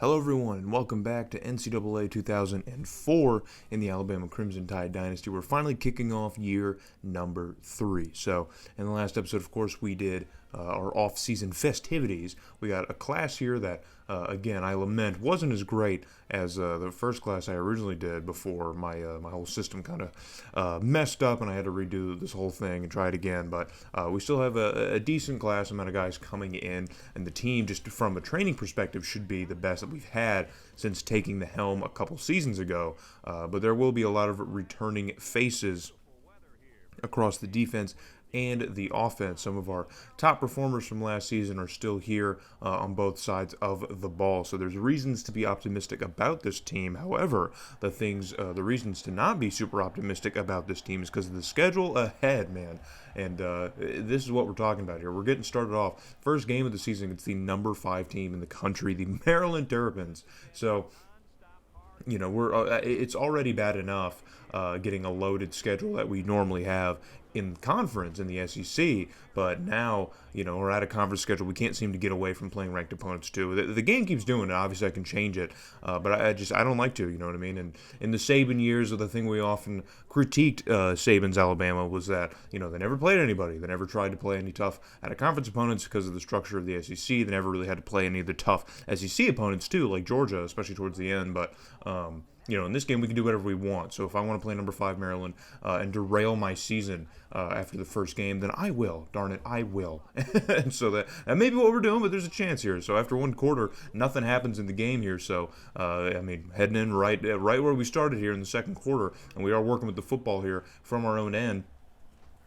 Hello, everyone, and welcome back to NCAA 2004 in the Alabama Crimson Tide Dynasty. We're finally kicking off year number 3. So, in the last episode, of course, we did our off-season festivities. We got a class here that, again, I lament wasn't as great as the first class I originally did before my whole system kind of messed up and I had to redo this whole thing and try it again. But we still have a decent class amount of guys coming in, and the team, just from a training perspective, should be the best that we've had since taking the helm a couple seasons ago. But there will be a lot of returning faces across the defense and the offense. Some of our top performers from last season are still here on both sides of the ball. So there's reasons to be optimistic about this team. However, the reasons to not be super optimistic about this team is because of the schedule ahead, man. And this is what we're talking about here. We're getting started off. First game of the season against the number 5 team in the country, the Maryland Terrapins. So, you know, it's already bad enough getting a loaded schedule that we normally have in conference in the SEC, but now, you know, we're at a conference schedule. We can't seem to get away from playing ranked opponents too. The game keeps doing it. Obviously, I can change it, but I don't like to. You know what I mean? And in the Saban years, the thing we often critiqued Saban's Alabama was that, you know, they never played anybody. They never tried to play any tough out of conference opponents because of the structure of the SEC. They never really had to play any of the tough SEC opponents too, like Georgia, especially towards the end. But you know, in this game, we can do whatever we want. So if I want to play number 5 Maryland and derail my season after the first game, then I will. Darn it, I will. And so that may be what we're doing, but there's a chance here. So after one quarter, nothing happens in the game here. So, I mean, heading in right where we started here in the second quarter, and we are working with the football here from our own end.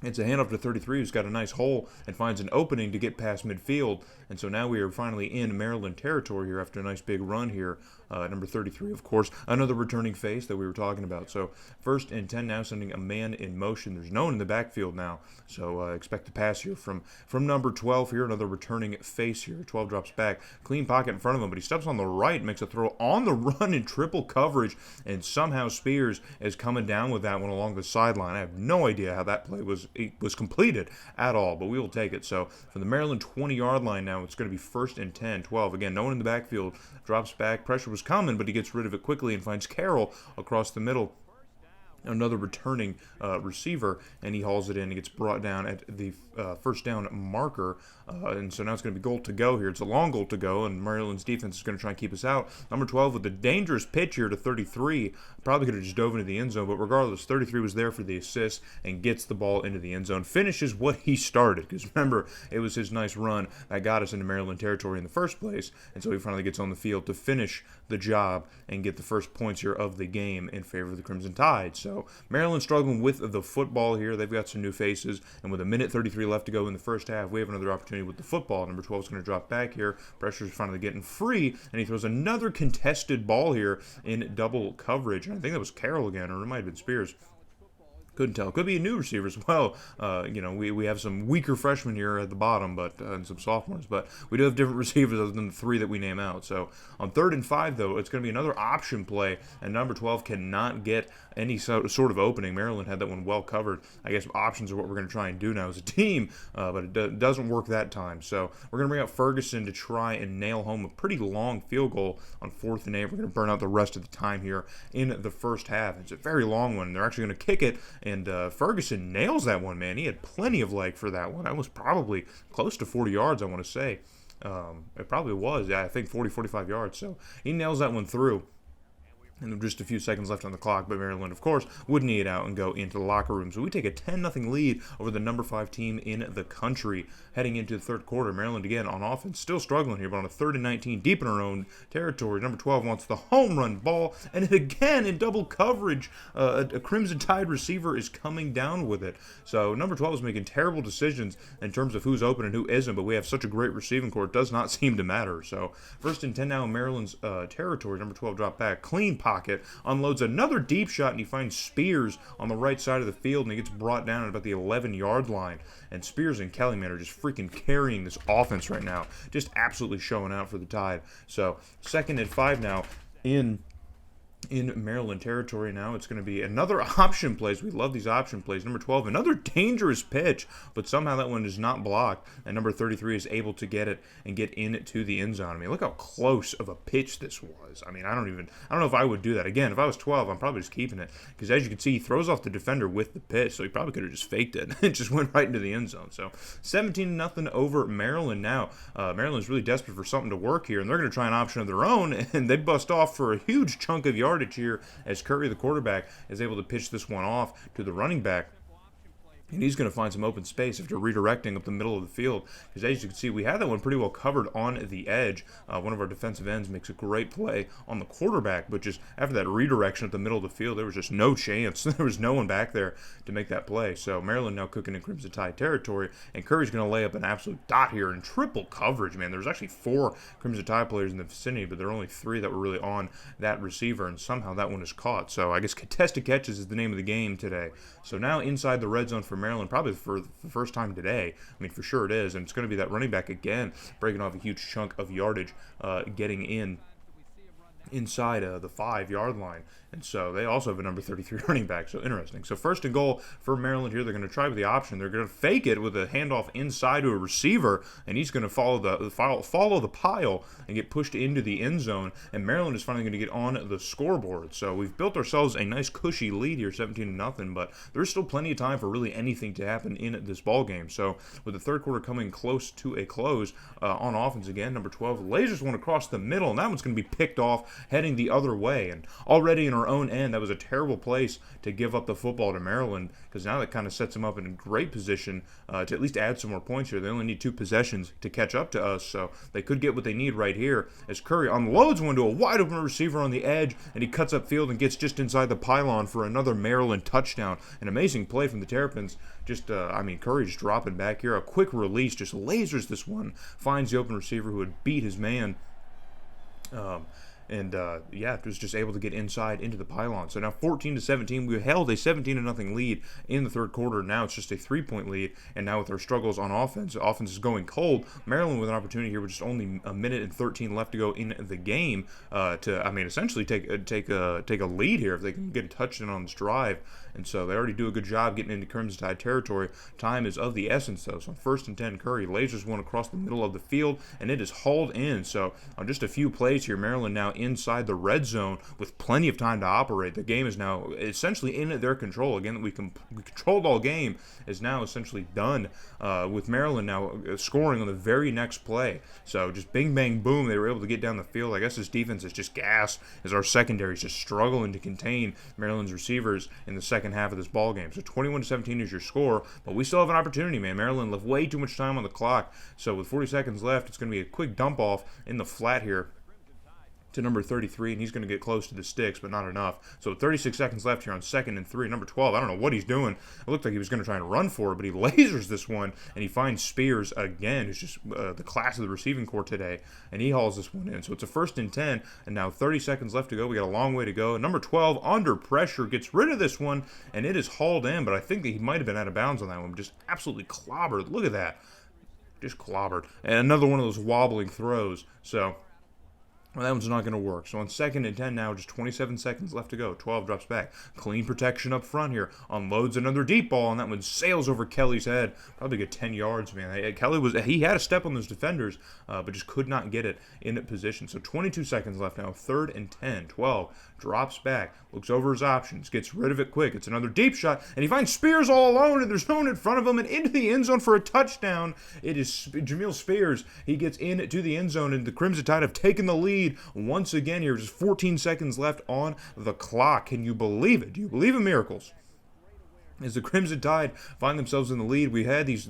It's a handoff to 33, who's got a nice hole and finds an opening to get past midfield. And so now we are finally in Maryland territory here after a nice big run here. Number 33, of course, another returning face that we were talking about. So first and 10 now, sending a man in motion. There's no one in the backfield now. So expect the pass here from number 12 here. Another returning face here. 12 drops back. Clean pocket in front of him, but he steps on the right, makes a throw on the run in triple coverage. And somehow Spears is coming down with that one along the sideline. I have no idea how that play was completed at all, but we will take it. So from the Maryland 20-yard line now, it's going to be first and 10, 12. Again, no one in the backfield, drops back. Pressure was coming, but he gets rid of it quickly and finds Carroll across the middle. Another returning receiver, and he hauls it in. He gets brought down at the first down marker, and so now it's going to be goal to go here. It's a long goal to go, and Maryland's defense is going to try and keep us out. Number 12 with a dangerous pitch here to 33. Probably could have just dove into the end zone, but regardless, 33 was there for the assist and gets the ball into the end zone. Finishes what he started, because remember, it was his nice run that got us into Maryland territory in the first place, and so he finally gets on the field to finish the job and get the first points here of the game in favor of the Crimson Tide. So Maryland struggling with the football here. They've got some new faces, and with a minute 33 left to go in the first half, we have another opportunity with the football. Number 12 is going to drop back here. Pressure's finally getting free, and he throws another contested ball here in double coverage. And I think that was Carroll again, or it might have been Spears. Couldn't tell. Could be a new receiver as well. You know, we have some weaker freshmen here at the bottom, but and some sophomores. But we do have different receivers other than the 3 that we name out. So on 3rd and 5, though, it's going to be another option play, and number 12 cannot get any sort of opening. Maryland had that one well covered. I guess options are what we're going to try and do now as a team, but it doesn't work that time. So we're going to bring out Ferguson to try and nail home a pretty long field goal on 4th and 8. We're going to burn out the rest of the time here in the first half. It's a very long one. They're actually going to kick it, and Ferguson nails that one, man. He had plenty of leg for that one. That was probably close to 40 yards, I want to say. It probably was. Yeah, I think 40, 45 yards. So he nails that one through. And just a few seconds left on the clock, but Maryland, of course, would knee it out and go into the locker room. So we take a 10-0 lead over the number 5 team in the country heading into the third quarter. Maryland, again, on offense, still struggling here, but on a 3rd and 19, deep in our own territory. Number 12 wants the home run ball, and it again in double coverage. A Crimson Tide receiver is coming down with it. So number 12 is making terrible decisions in terms of who's open and who isn't, but we have such a great receiving core, it does not seem to matter. So 1st and 10 now in Maryland's territory. Number 12 drop back, clean pocket, unloads another deep shot, and he finds Spears on the right side of the field, and he gets brought down at about the 11-yard line. And Spears and Kellyman are just freaking carrying this offense right now, just absolutely showing out for the Tide. So 2nd and 5 now in in Maryland territory now. It's going to be another option plays. We love these option plays. Number 12, another dangerous pitch, but somehow that one is not blocked, and number 33 is able to get it and get into the end zone. I mean, look how close of a pitch this was. I mean, I don't know if I would do that. Again, if I was 12, I'm probably just keeping it, because as you can see, he throws off the defender with the pitch, so he probably could have just faked it. It just went right into the end zone. So 17-0 over Maryland now. Maryland's really desperate for something to work here, and they're going to try an option of their own, and they bust off for a huge chunk of yardage here as Curry, the quarterback, is able to pitch this one off to the running back. And he's going to find some open space after redirecting up the middle of the field. Because as you can see, we had that one pretty well covered on the edge. One of our defensive ends makes a great play on the quarterback. But just after that redirection at the middle of the field, there was just no chance. There was no one back there to make that play. So Maryland now cooking in Crimson Tide territory. And Curry's going to lay up an absolute dot here in triple coverage, man. There's actually 4 Crimson Tide players in the vicinity, but there are only 3 that were really on that receiver. And somehow that one is caught. So I guess contested catches is the name of the game today. So now inside the red zone for Maryland, probably for the first time today. I mean, for sure it is. And it's going to be that running back again, breaking off a huge chunk of yardage, getting inside the 5-yard line. And so they also have a number 33 running back. So interesting. So first and goal for Maryland here. They're going to try with the option. They're going to fake it with a handoff inside to a receiver, and he's going to follow the pile and get pushed into the end zone. And Maryland is finally going to get on the scoreboard. So we've built ourselves a nice cushy lead here, 17-0. But there's still plenty of time for really anything to happen in this ball game. So with the third quarter coming close to a close on offense again, number 12 lasers one across the middle, and that one's going to be picked off heading the other way. And already in our own end, that was a terrible place to give up the football to Maryland, because now that kind of sets them up in a great position to at least add some more points here. They only need 2 possessions to catch up to us, so they could get what they need right here as Curry unloads one to a wide open receiver on the edge, and he cuts up field and gets just inside the pylon for another Maryland touchdown. An amazing play from the Terrapins. Curry just dropping back here. A quick release, just lasers this one, finds the open receiver who had beat his man. It was just able to get inside into the pylon. So now 14-17, we held a 17-0 lead in the third quarter. Now it's just a 3-point lead, and now with our struggles on offense, the offense is going cold. Maryland with an opportunity here with just only a minute and 13 left to go in the game essentially take a lead here if they can get a touchdown on this drive. And so they already do a good job getting into Crimson Tide territory. Time is of the essence, though. So on 1st and 10, Curry lasers one across the middle of the field, and it is hauled in. So on just a few plays here, Maryland now inside the red zone with plenty of time to operate. The game is now essentially in their control. Again, we controlled all game is now essentially done with Maryland now scoring on the very next play. So just bing, bang, boom, they were able to get down the field. I guess this defense is just gas as our secondary is just struggling to contain Maryland's receivers in the second half of this ball game. So 21-17 is your score, but we still have an opportunity, man. Maryland left way too much time on the clock. So with 40 seconds left, it's going to be a quick dump off in the flat here to number 33, and he's going to get close to the sticks, but not enough. So 36 seconds left here on 2nd and 3. Number 12, I don't know what he's doing. It looked like he was going to try and run for it, but he lasers this one, and he finds Spears again, who's just the class of the receiving corps today, and he hauls this one in. So it's a 1st and 10, and now 30 seconds left to go. We got a long way to go. Number 12, under pressure, gets rid of this one, and it is hauled in, but I think that he might have been out of bounds on that one. Just absolutely clobbered. Look at that. Just clobbered. And another one of those wobbling throws. So well, that one's not going to work. So on 2nd and 10 now, just 27 seconds left to go. 12 drops back. Clean protection up front here. Unloads another deep ball, and that one sails over Kelly's head. Probably get 10 yards, man. He had a step on those defenders, but just could not get it in position. So 22 seconds left now. 3rd and 10. 12 drops back. Looks over his options. Gets rid of it quick. It's another deep shot, and he finds Spears all alone, and there's no one in front of him, and into the end zone for a touchdown. It is Jamil Spears. He gets into the end zone, and the Crimson Tide have taken the lead once again here. Just 14 seconds left on the clock. Can you believe it? Do you believe in miracles? As the Crimson Tide find themselves in the lead, we had these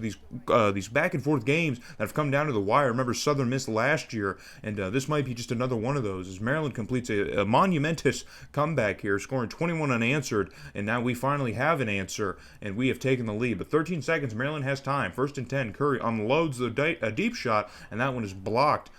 back and forth games that have come down to the wire. Remember Southern Miss last year, and this might be just another one of those. As Maryland completes a monumentous comeback here, scoring 21 unanswered, and now we finally have an answer, and we have taken the lead. But 13 seconds, Maryland has time. 1st and 10, Curry unloads a deep shot, and that one is blocked.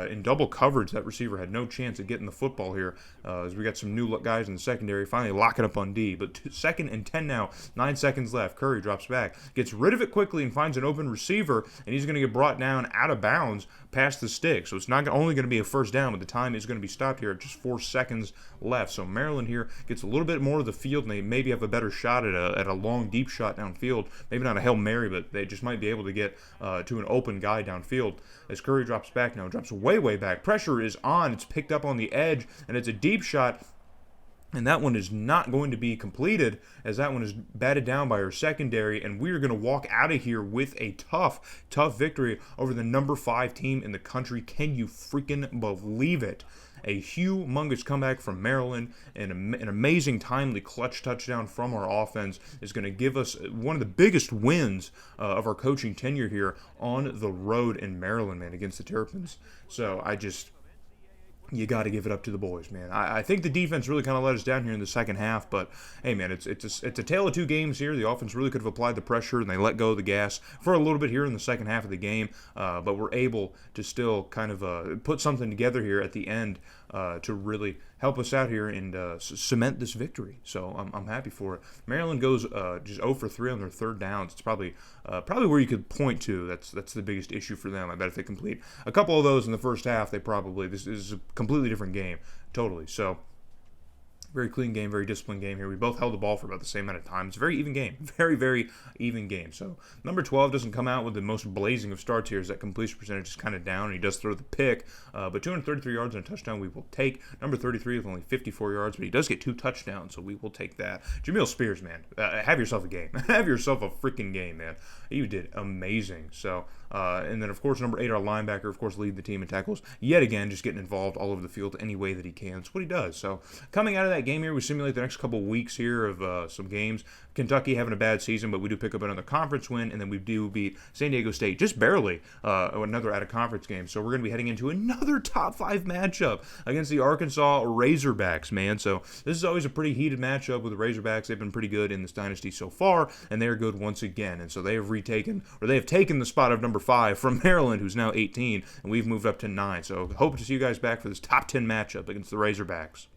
In double coverage, that receiver had no chance of getting the football here, as we got some new guys in the secondary finally locking up on D. But 2nd and 10 now, 9 seconds left. Curry drops back, gets rid of it quickly, and finds an open receiver, and he's going to get brought down out of bounds past the stick. So it's not only going to be a first down, but the time is going to be stopped here at just 4 seconds left. So Maryland here gets a little bit more of the field, and they maybe have a better shot at a long, deep shot downfield. Maybe not a Hail Mary, but they just might be able to get to an open guy downfield. As Curry drops back now, drops way, way back. Pressure is on. It's picked up on the edge, and it's a deep shot. And that one is not going to be completed, as that one is batted down by our secondary, and we are going to walk out of here with a tough, tough victory over the number 5 team in the country. Can you freaking believe it? A humongous comeback from Maryland and an amazing timely clutch touchdown from our offense is going to give us one of the biggest wins of our coaching tenure here on the road in Maryland, man, against the Terrapins. So you got to give it up to the boys, man. I think the defense really kind of let us down here in the second half, but hey, man, it's a tale of two games here. The offense really could have applied the pressure, and they let go of the gas for a little bit here in the second half of the game, but we're able to still kind of put something together here at the end to really help us out here and cement this victory. So I'm happy for it. Maryland goes just 0 for 3 on their third downs. It's probably where you could point to. That's the biggest issue for them. I bet if they complete a couple of those in the first half, this is a completely different game, totally. So very clean game, very disciplined game here. We both held the ball for about the same amount of time. It's a very even game. Very, very even game. So number 12 doesn't come out with the most blazing of starts here, as that completion percentage is kind of down, and he does throw the pick. But 233 yards and a touchdown we will take. Number 33 with only 54 yards, but he does get 2 touchdowns, so we will take that. Jamil Spears, man, have yourself a game. Have yourself a freaking game, man. You did amazing. So, and then, of course, number 8, our linebacker, of course, lead the team in tackles. Yet again, just getting involved all over the field any way that he can. That's what he does. So coming out of that game here, we simulate the next couple weeks here of some games. Kentucky having a bad season, but we do pick up another conference win, and then we do beat San Diego State just barely, another out-of-conference game. So we're going to be heading into another top 5 matchup against the Arkansas Razorbacks, man. So this is always a pretty heated matchup with the Razorbacks. They've been pretty good in this dynasty so far, and they are good once again. And so they have taken the spot of number 5 from Maryland, who's now 18, and we've moved up to 9. So hope to see you guys back for this top 10 matchup against the Razorbacks.